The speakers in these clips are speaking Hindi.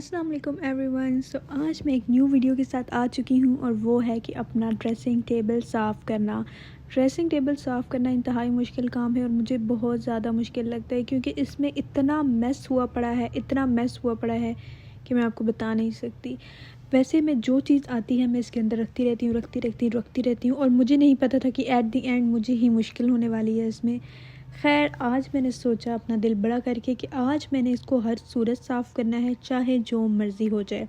अस्सलाम वालेकुम एवरीवन। सो आज मैं एक न्यू वीडियो के साथ आ चुकी हूँ और वो है कि अपना ड्रेसिंग टेबल साफ़ करना। ड्रेसिंग टेबल साफ़ करना इंतहाई मुश्किल काम है और मुझे बहुत ज़्यादा मुश्किल लगता है क्योंकि इसमें इतना मेस हुआ पड़ा है, इतना मेस हुआ पड़ा है कि मैं आपको बता नहीं सकती। वैसे मैं जो चीज़ आती है मैं इसके अंदर रखती रहती हूँ और मुझे नहीं पता था कि एट द एंड मुझे ही मुश्किल होने वाली है इसमें। खैर आज मैंने सोचा अपना दिल बड़ा करके कि आज मैंने इसको हर सूरत साफ़ करना है, चाहे जो मर्ज़ी हो जाए।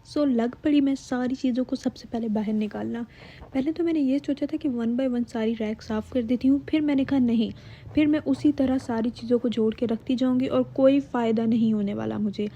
सो लग पड़ी मैं सारी चीज़ों को सबसे पहले बाहर निकालना। पहले तो मैंने ये सोचा था कि वन बाय वन सारी रैक साफ़ कर देती हूँ, फिर मैंने कहा नहीं, फिर मैं उसी तरह सारी चीज़ों को जोड़ के रखती जाऊँगी और कोई फ़ायदा नहीं होने वाला मुझे।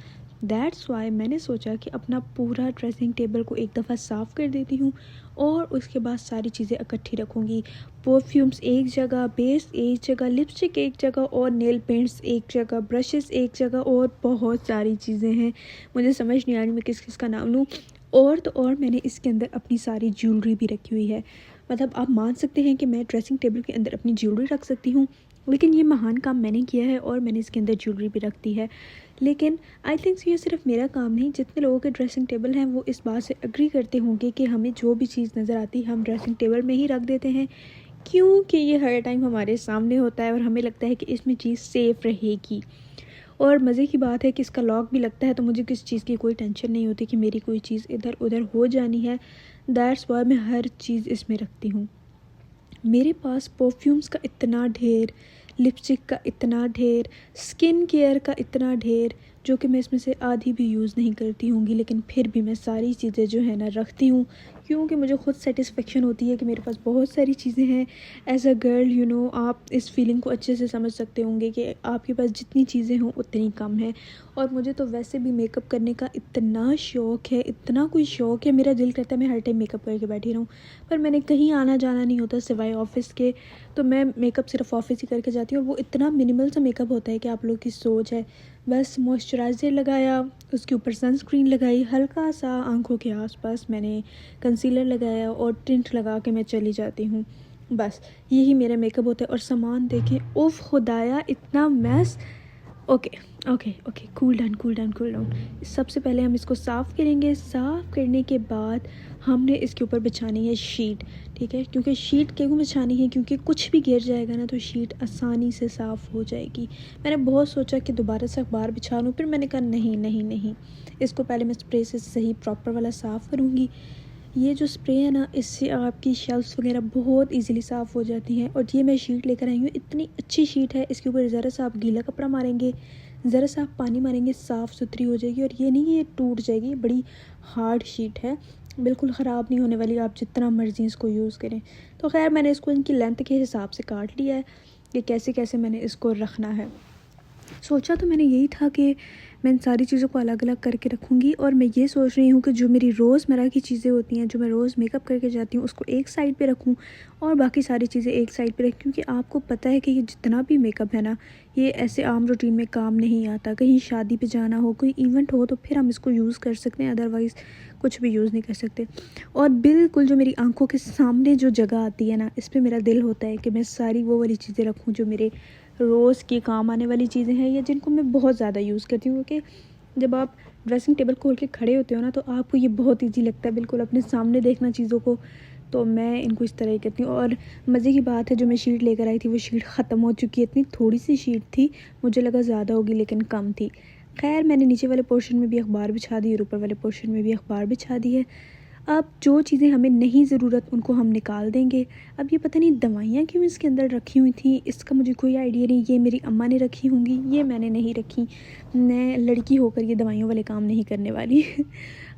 दैट्स वाई मैंने सोचा कि अपना पूरा ड्रेसिंग टेबल को एक दफ़ा साफ़ कर देती हूँ और उसके बाद सारी चीज़ें इकट्ठी रखूँगी। परफ्यूम्स एक जगह, बेस एक जगह, लिपस्टिक एक जगह और नेल पेंट्स एक जगह, ब्रशेस एक जगह और बहुत सारी चीज़ें हैं। मुझे समझ नहीं आ रही मैं किस किस का नाम लूँ। और तो और मैंने इसके अंदर अपनी सारी ज्वेलरी भी रखी हुई है। मतलब आप मान सकते हैं कि मैं ड्रेसिंग टेबल के अंदर अपनी ज्वेलरी रख सकती हूँ, लेकिन ये महान काम मैंने किया है और मैंने इसके अंदर ज्वेलरी भी रख दी है। लेकिन आई थिंक ये सिर्फ मेरा काम नहीं, जितने लोगों के ड्रेसिंग टेबल हैं वो इस बात से एग्री करते होंगे कि हमें जो भी चीज़ नज़र आती है हम ड्रेसिंग टेबल में ही रख देते हैं, क्योंकि ये हर टाइम हमारे सामने होता है और हमें लगता है कि इसमें चीज़ सेफ़ रहेगी। और मज़े की बात है कि इसका लॉक भी लगता है, तो मुझे किस चीज़ की कोई टेंशन नहीं होती कि मेरी कोई चीज़ इधर उधर हो जानी है। दैट्स वाई मैं हर चीज़ इसमें रखती हूँ। मेरे पास परफ्यूम्स का इतना ढेर, लिपस्टिक का इतना ढेर, स्किन केयर का इतना ढेर, जो कि मैं इसमें से आधी भी यूज़ नहीं करती होंगी, लेकिन फिर भी मैं सारी चीज़ें जो है ना रखती हूँ, क्योंकि मुझे खुद सेटिस्फेक्शन होती है कि मेरे पास बहुत सारी चीज़ें हैं। एज़ अ गर्ल आप इस फीलिंग को अच्छे से समझ सकते होंगे कि आपके पास जितनी चीज़ें हों उतनी कम है। और मुझे तो वैसे भी मेकअप करने का इतना शौक़ है, इतना कोई शौक़ है, मेरा दिल करता है मैं हर टाइम मेकअप करके बैठी रहूँ, पर मैंने कहीं आना जाना नहीं होता सिवाय ऑफ़िस के, तो मैं मेकअप सिर्फ ऑफ़िस ही करके जाती हूँ और वो इतना मिनिमल सा मेकअप होता है कि आप लोग की सोच है। बस मॉइस्चराइज़र लगाया, उसके ऊपर सनस्क्रीन लगाई, हल्का सा आँखों के आसपास मैंने कंसीलर लगाया और टिंट लगा के मैं चली जाती हूँ। बस यही मेरा मेकअप होता है और सामान देखें, उफ़ खुदाया इतना mess. Okay, okay, okay, cool down, cool down, cool down. सबसे पहले हम इसको साफ़ करेंगे। साफ़ करने के बाद हमने इसके ऊपर बिछानी है शीट, ठीक है? क्योंकि शीट क्यों बिछानी है, क्योंकि कुछ भी गिर जाएगा ना तो शीट आसानी से साफ़ हो जाएगी। मैंने बहुत सोचा कि दोबारा से अखबार बिछा लूँ, फिर मैंने कहा नहीं, नहीं, नहीं, इसको पहले मैं स्प्रे से सही प्रॉपर वाला साफ़ करूँगी। ये जो स्प्रे है ना, इससे आपकी शेल्फ्स वगैरह बहुत इजीली साफ़ हो जाती हैं। और ये मैं शीट लेकर आई हूँ, इतनी अच्छी शीट है, इसके ऊपर ज़रा सा आप गीला कपड़ा मारेंगे, ज़रा सा आप पानी मारेंगे, साफ़ सुथरी हो जाएगी। और ये नहीं कि ये टूट जाएगी, बड़ी हार्ड शीट है, बिल्कुल ख़राब नहीं होने वाली, आप जितना मर्ज़ी इसको यूज़ करें। तो खैर मैंने इसको इनकी लेंथ के हिसाब से काट लिया है कि कैसे कैसे मैंने इसको रखना है। सोचा तो मैंने यही था कि मैं इन सारी चीज़ों को अलग अलग करके रखूँगी और मैं ये सोच रही हूँ कि जो मेरी रोज़मर्रा की चीज़ें होती हैं, जो मैं रोज़ मेकअप करके जाती हूँ, उसको एक साइड पे रखूँ और बाकी सारी चीज़ें एक साइड पे रखूँ। क्योंकि आपको पता है कि ये जितना भी मेकअप है ना, ये ऐसे आम रूटीन में काम नहीं आता। कहीं शादी पे जाना हो, कोई इवेंट हो, तो फिर हम इसको यूज़ कर सकते हैं, अदरवाइज़ कुछ भी यूज़ नहीं कर सकते। और बिल्कुल जो मेरी आँखों के सामने जो जगह आती है ना, इस पर मेरा दिल होता है कि मैं सारी वो वाली चीज़ें रखूँ जो मेरे रोज़ के काम आने वाली चीज़ें हैं या जिनको मैं बहुत ज़्यादा यूज़ करती हूँ। क्योंकि जब आप ड्रेसिंग टेबल खोल के खड़े होते हो ना, तो आपको ये बहुत ईजी लगता है बिल्कुल अपने सामने देखना चीज़ों को। तो मैं इनको इस तरह ही करती हूँ। और मज़े की बात है, जो मैं शीट लेकर आई थी वो शीट ख़त्म हो चुकी है। इतनी थोड़ी सी शीट थी, मुझे लगा ज़्यादा होगी लेकिन कम थी। खैर मैंने नीचे वाले पोर्शन में भी अखबार बिछा दी और ऊपर वाले पोर्शन में भी अखबार बिछा दी है। अब जो चीज़ें हमें नहीं ज़रूरत उनको हम निकाल देंगे। अब ये पता नहीं दवाइयाँ क्यों इसके अंदर रखी हुई थी, इसका मुझे कोई आइडिया नहीं। ये मेरी अम्मा ने रखी होंगी, ये मैंने नहीं रखी। मैं लड़की होकर ये दवाइयों वाले काम नहीं करने वाली।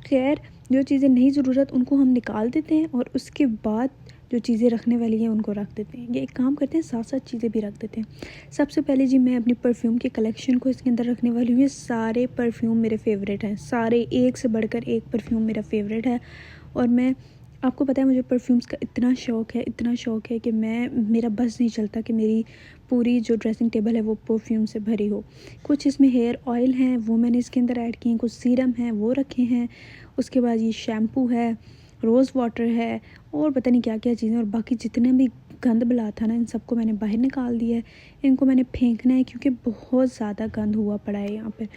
खैर जो चीज़ें नहीं ज़रूरत उनको हम निकाल देते हैं और उसके बाद जो चीज़ें रखने वाली हैं उनको रख देते हैं। ये एक काम करते हैं, साथ साथ चीज़ें भी रख देते हैं। सबसे पहले जी मैं अपनी परफ्यूम की कलेक्शन को इसके अंदर रखने वाली हूँ। ये सारे परफ्यूम मेरे फेवरेट हैं, सारे एक से बढ़कर एक परफ्यूम मेरा फेवरेट है। और मैं, आपको पता है मुझे परफ्यूम्स का इतना शौक़ है, इतना शौक़ है कि मेरा बस नहीं चलता कि मेरी पूरी जो ड्रेसिंग टेबल है वो परफ्यूम से भरी हो। कुछ इसमें हेयर ऑयल हैं, वो मैंने इसके अंदर ऐड किए हैं, कुछ सीरम हैं वो रखे हैं, उसके बाद ये शैम्पू है, रोज़ वाटर है और पता नहीं क्या क्या चीज़ें। और बाकी जितने भी गंद बला था ना, इन सबको मैंने बाहर निकाल दिया है। इनको मैंने फेंकना है क्योंकि बहुत ज़्यादा गंद हुआ पड़ा है यहाँ पर।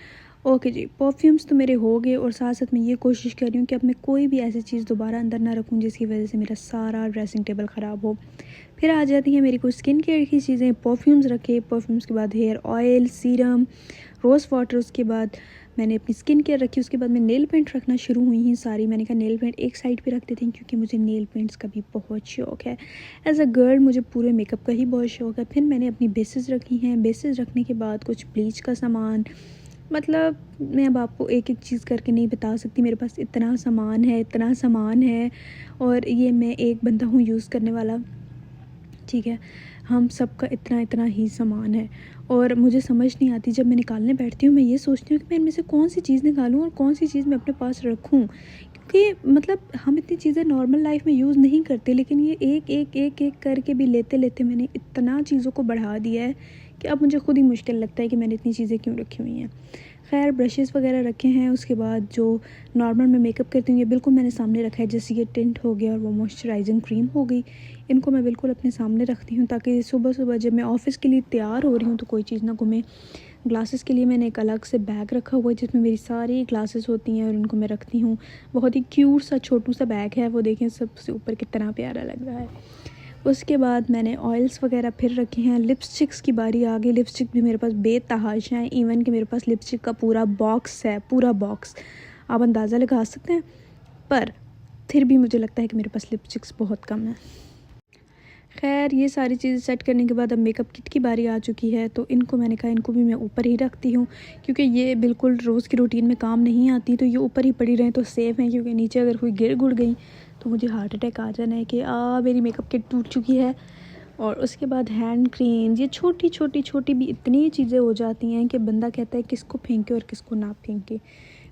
ओके जी, परफ्यूम्स तो मेरे हो गए और साथ साथ मैं ये कोशिश कर रही हूँ कि अब मैं कोई भी ऐसी चीज़ दोबारा अंदर ना रखूँ जिसकी वजह से मेरा सारा ड्रेसिंग टेबल ख़राब हो। फिर आ जाती हैं मेरी कुछ स्किन केयर की चीज़ें, परफ्यूम्स रखे, परफ्यूम्स के बाद hair oil, serum, rose water, उसके बाद मैंने अपनी स्किन केयर रखी, उसके बाद मैं नेल पेंट रखना शुरू हुई हैं सारी। मैंने कहा नेल पेंट एक साइड पे रख देती हूँ क्योंकि मुझे नेल पेंट्स का भी बहुत शौक़ है। एज़ अ गर्ल मुझे पूरे मेकअप का ही बहुत शौक़ है। फिर मैंने अपनी बेसिस रखी हैं, बेसिस रखने के बाद कुछ ब्लीच का सामान, मतलब मैं अब आपको एक एक चीज़ करके नहीं बता सकती, मेरे पास इतना सामान है, इतना सामान है। और ये मैं एक बंदा हूँ यूज़ करने वाला, ठीक है, हम सबका इतना इतना ही सामान है और मुझे समझ नहीं आती। जब मैं निकालने बैठती हूँ मैं ये सोचती हूँ कि मैं इनमें से कौन सी चीज़ निकालूँ और कौन सी चीज़ मैं अपने पास रखूँ, क्योंकि मतलब हम इतनी चीज़ें नॉर्मल लाइफ में यूज़ नहीं करते, लेकिन ये एक एक एक एक करके भी लेते लेते मैंने इतना चीज़ों को बढ़ा दिया है कि अब मुझे खुद ही मुश्किल लगता है कि मैंने इतनी चीज़ें क्यों रखी हुई हैं। खैर ब्रशेज़ वगैरह रखे हैं, उसके बाद जो नॉर्मल मैं मेकअप करती हूँ ये बिल्कुल मैंने सामने रखा है, जैसे ये टिंट हो गया और वो मॉइस्चराइजिंग क्रीम हो गई, इनको मैं बिल्कुल अपने सामने रखती हूँ ताकि सुबह सुबह जब मैं ऑफ़िस के लिए तैयार हो रही हूँ तो कोई चीज़ ना घूमे। ग्लासेस के लिए मैंने एक अलग से बैग रखा हुआ है जिसमें मेरी सारी ग्लासेस होती हैं और उनको मैं रखती हूँ। बहुत ही क्यूट सा छोटू सा बैग है, वो देखें सबसे ऊपर कितना प्यारा लग रहा है। उसके बाद मैंने ऑयल्स वगैरह फिर रखे हैं। लिपस्टिक्स की बारी आ गई, लिपस्टिक भी मेरे पास बेतहाशा है, इवन कि मेरे पास लिपस्टिक का पूरा बॉक्स है, पूरा बॉक्स, आप अंदाज़ा लगा सकते हैं। पर फिर भी मुझे लगता है कि मेरे पास लिपस्टिक्स बहुत कम है। खैर ये सारी चीज़ें सेट करने के बाद अब मेकअप किट की बारी आ चुकी है, तो इनको मैंने कहा इनको भी मैं ऊपर ही रखती हूँ क्योंकि ये बिल्कुल रोज़ की रूटीन में काम नहीं आती, तो ये ऊपर ही पड़ी रहें तो सेफ़ हैं, क्योंकि नीचे अगर कोई गिर गुड़ गई तो मुझे हार्ट अटैक आ जाना है कि मेरी मेकअप किट टूट चुकी है। और उसके बाद हैंड क्रीम, ये छोटी छोटी छोटी भी इतनी चीज़ें हो जाती हैं कि बंदा कहता है किसको फेंके और किसको ना फेंके।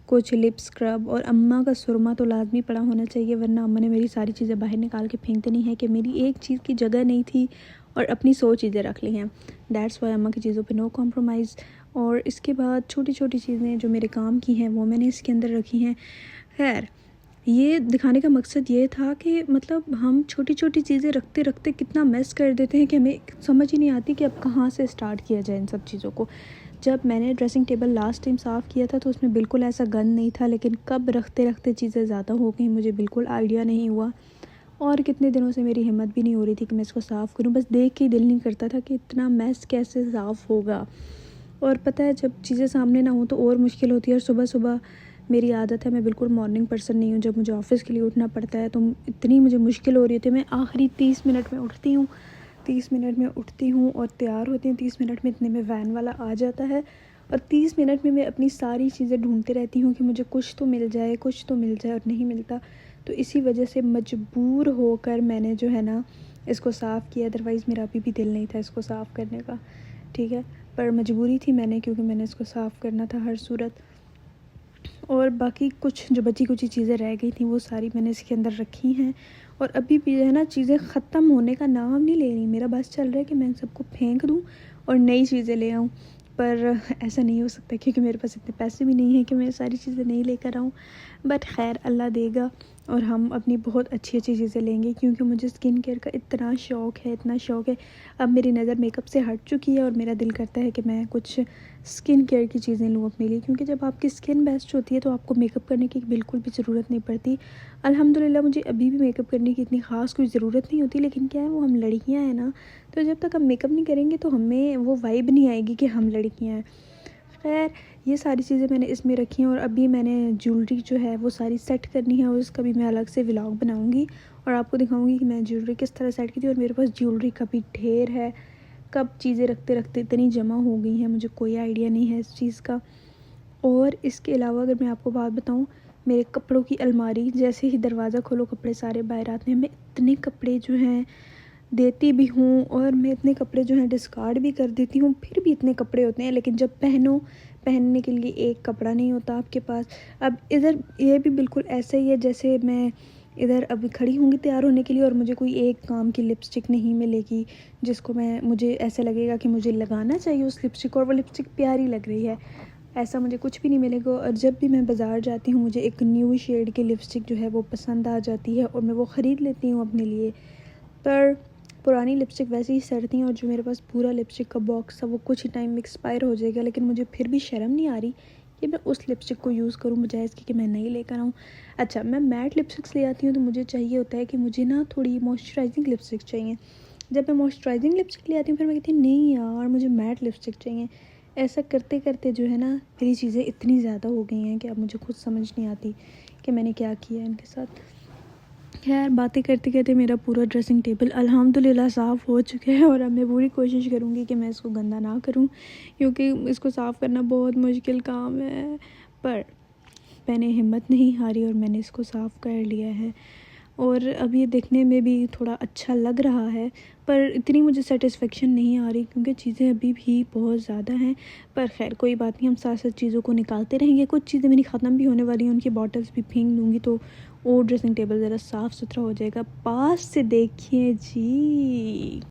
कुछ लिप स्क्रब और अम्मा का सुरमा तो लाजमी पड़ा होना चाहिए, वरना अम्मा ने मेरी सारी चीज़ें बाहर निकाल के फेंक देनी है कि मेरी एक चीज़ की जगह नहीं थी और अपनी 100 चीज़ें रख ली हैं। दैट्स वाई अम्मा की चीज़ों पे नो कॉम्प्रोमाइज़। और इसके बाद छोटी छोटी चीज़ें जो मेरे काम की हैं वो मैंने इसके अंदर रखी हैं। खैर ये दिखाने का मकसद ये था कि मतलब हम छोटी छोटी चीज़ें रखते रखते कितना मेस कर देते हैं कि हमें समझ ही नहीं आती कि अब कहाँ से स्टार्ट किया जाए इन सब चीज़ों को। जब मैंने ड्रेसिंग टेबल लास्ट टाइम साफ़ किया था तो उसमें बिल्कुल ऐसा गंद नहीं था, लेकिन कब रखते रखते चीज़ें ज़्यादा हो गई मुझे बिल्कुल आइडिया नहीं हुआ। और कितने दिनों से मेरी हिम्मत भी नहीं हो रही थी कि मैं इसको साफ़ करूं, बस देख के ही दिल नहीं करता था कि इतना मैस कैसे साफ़ होगा। और पता है जब चीज़ें सामने ना हो तो और मुश्किल होती है। और सुबह सुबह मेरी आदत है, मैं बिल्कुल मॉर्निंग पर्सन नहीं हूँ, जब मुझे ऑफ़िस के लिए उठना पड़ता है तो इतनी मुझे मुश्किल हो रही होती है। मैं आखिरी 30 मिनट में उठती हूँ, 30 मिनट में उठती हूँ और तैयार होती हूँ, 30 मिनट में इतने में वैन वाला आ जाता है और 30 मिनट में मैं अपनी सारी चीज़ें ढूंढते रहती हूँ कि मुझे कुछ तो मिल जाए, कुछ तो मिल जाए, और नहीं मिलता। तो इसी वजह से मजबूर होकर मैंने जो है ना इसको साफ़ किया, अदरवाइज़ मेरा अभी भी दिल नहीं था इसको साफ़ करने का, ठीक है, पर मजबूरी थी मैंने, क्योंकि मैंने इसको साफ़ करना था हर सूरत। और बाकी कुछ जो बची कुची चीज़ें रह गई थी वो सारी मैंने इसके अंदर रखी हैं। और अभी भी जो है ना चीज़ें ख़त्म होने का नाम नहीं ले रही, मेरा बस चल रहा है कि मैं इन सबको फेंक दूँ और नई चीज़ें ले आऊँ, पर ऐसा नहीं हो सकता क्योंकि मेरे पास इतने पैसे भी नहीं हैं कि मैं सारी चीज़ें नहीं लेकर आऊँ। बट खैर अल्लाह देगा और हम अपनी बहुत अच्छी अच्छी चीज़ें लेंगे, क्योंकि मुझे स्किन केयर का इतना शौक़ है, इतना शौक़ है। अब मेरी नज़र मेकअप से हट चुकी है और मेरा दिल करता है कि मैं कुछ स्किन केयर की चीज़ें लूँ अपने लिए, क्योंकि जब आपकी स्किन बेस्ट होती है तो आपको मेकअप करने की बिल्कुल भी ज़रूरत नहीं पड़ती। अल्हम्दुलिल्लाह मुझे अभी भी मेकअप करने की इतनी ख़ास कोई ज़रूरत नहीं होती, लेकिन क्या है वो हम लड़कियां हैं ना, तो जब तक हम मेकअप नहीं करेंगे तो हमें वो वाइब नहीं आएगी कि हम लड़कियां हैं। खैर ये सारी चीज़ें मैंने इसमें रखी हैं और अभी मैंने ज्वेलरी जो है वो सारी सेट करनी है और उसका भी मैं अलग से व्लॉग बनाऊँगी और आपको दिखाऊँगी कि मैं ज्वेलरी किस तरह सेट की थी। और मेरे पास ज्वेलरी का भी ढेर है, कब चीज़ें रखते रखते इतनी जमा हो गई हैं मुझे कोई आइडिया नहीं है इस चीज़ का। और इसके अलावा अगर मैं आपको बात बताऊँ, मेरे कपड़ों की अलमारी, जैसे ही दरवाज़ा खोलो कपड़े सारे बाहर आते हैं। मैं इतने कपड़े जो हैं देती भी हूँ और मैं इतने कपड़े जो हैं डिस्कार्ड भी कर देती हूँ, फिर भी इतने कपड़े होते हैं, लेकिन जब पहनने के लिए एक कपड़ा नहीं होता आपके पास। अब इधर ये भी बिल्कुल ऐसा ही है जैसे मैं इधर अभी खड़ी होंगी तैयार होने के लिए और मुझे कोई एक काम की लिपस्टिक नहीं मिलेगी जिसको मुझे ऐसा लगेगा कि मुझे लगाना चाहिए उस लिपस्टिक को और वो लिपस्टिक प्यारी लग रही है, ऐसा मुझे कुछ भी नहीं मिलेगा। और जब भी मैं बाज़ार जाती हूँ मुझे एक न्यू शेड की लिपस्टिक जो है वो पसंद आ जाती है और मैं वो ख़रीद लेती हूँ अपने लिए। पर पुरानी लिपस्टिक वैसे ही सड़ती हैं और जो मेरे पास पूरा लिपस्टिक का बॉक्स था वो कुछ ही टाइम में एक्सपायर हो जाएगा, लेकिन मुझे फिर भी शर्म नहीं आ रही कि मैं उस लिपस्टिक को यूज़ करूँ बजाय इसके कि मैं नहीं लेकर आऊँ। अच्छा, मैं मैट लिपस्टिक्स ले आती हूँ तो मुझे चाहिए होता है कि मुझे ना थोड़ी मॉइस्चराइजिंग लिपस्टिक चाहिए। जब मैं मॉइस्चराइजिंग लिपस्टिक ले आती हूँ फिर मैं कहती हूँ नहीं यार मुझे मैट लिपस्टिक चाहिए। ऐसा करते करते जो है ना मेरी चीज़ें इतनी ज़्यादा हो गई हैं कि अब मुझे खुद समझ नहीं आती कि मैंने क्या किया है इनके साथ। खैर बातें करते करते मेरा पूरा ड्रेसिंग टेबल अल्हम्दुलिल्लाह साफ़ हो चुका है और अब मैं पूरी कोशिश करूँगी कि मैं इसको गंदा ना करूँ, क्योंकि इसको साफ़ करना बहुत मुश्किल काम है। पर मैंने हिम्मत नहीं हारी और मैंने इसको साफ़ कर लिया है और अब ये देखने में भी थोड़ा अच्छा लग रहा है, पर इतनी मुझे सेटिस्फेक्शन नहीं आ रही क्योंकि चीज़ें अभी भी बहुत ज़्यादा हैं। पर खैर कोई बात नहीं, हम साथ साथ चीज़ों को निकालते रहेंगे। कुछ चीज़ें मेरी ख़त्म भी होने वाली हैं, उनकी बॉटल्स भी फेंक दूँगी तो और ड्रेसिंग टेबल ज़रा साफ़ सुथरा हो जाएगा। पास से देखिए जी।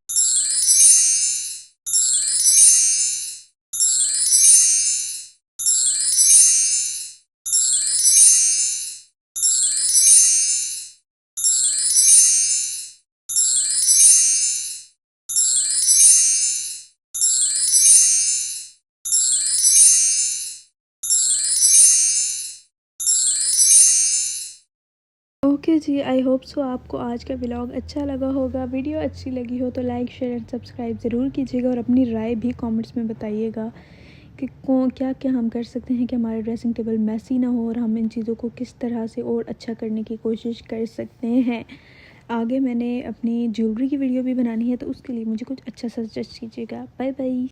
Okay ji, I hope so आपको आज का व्लॉग अच्छा लगा होगा। वीडियो अच्छी लगी हो तो लाइक शेयर एंड सब्सक्राइब ज़रूर कीजिएगा और अपनी राय भी कमेंट्स में बताइएगा कि क्या क्या हम कर सकते हैं कि हमारा ड्रेसिंग टेबल मैसी ना हो और हम इन चीज़ों को किस तरह से और अच्छा करने की कोशिश कर सकते हैं। आगे मैंने अपनी ज्वेलरी की वीडियो भी बनानी है तो उसके लिए मुझे कुछ अच्छा सजेस्ट कीजिएगा। Bye bye.